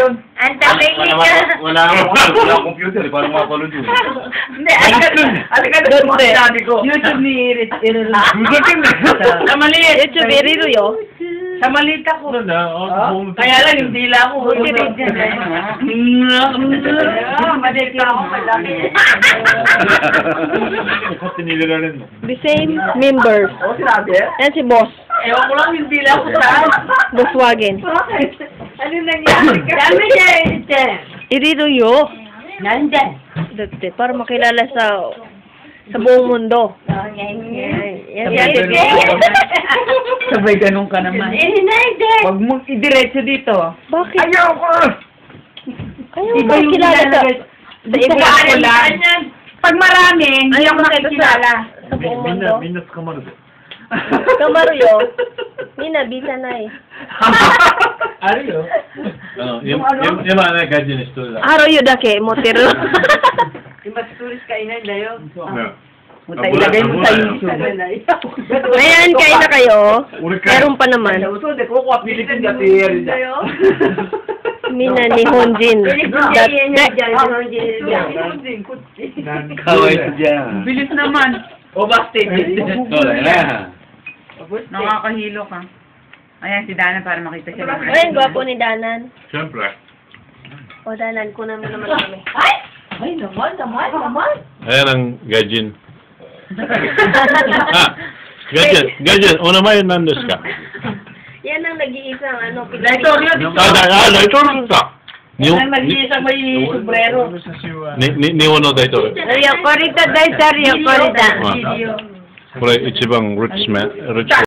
doon. Ang tahimik ka. Wala akong computer, parang mapanood yun. Hindi, alika doon mga sinabi ko. YouTube ni Iris. Sa maliit. YouTube, Iriruyo. Sa maliit ako. Kaya lang, hindi lang ako. Maliit ako. Kasi nilalalan mo. The same members. Oo, sinabi eh. Yan si Boss. Ewan ko lang, hindi lang ako saan. Volkswagen. Ano nangyari ka? Dami niya, Iriruyo. Nandyan. Dati, para makilala sa buong mundo. Sabay ganun ka naman. Huwag mong idiretso dito. Bakit? Ayoko! Ayaw ba kilala sa Ako lang. Pag marami, hindi ako makikilala. sa buong mundo? Minus Kamaru. Kamaruyo. Nina, bisa na eh. Ariyo? Yung gadget is to lang. Haruyo dake, motero. Imaturis ka ina, dayo. Muta ilagay mo sa YouTube. Ayan, kain na kayo. Meron pa naman. Mina ni Honjin. Kawai siya. Bilis naman. O backstage. Na. Nakakahilo ka. Ayan si Dana para makita siya. Ayan, gwapo ni Danan. Siyempre. O, Danan, kunan mo naman kami. Ay, naman. Ayan ang gadget. Gadget. Una ba yun nandos ka? Yan ang nag-iisang ano. Laitorio dito. Laito ka. Ang nag-iisang may sombrero. Ni ono daito. Ryo, korita, dai, sir, ryo, korita. Video. これ一番rich man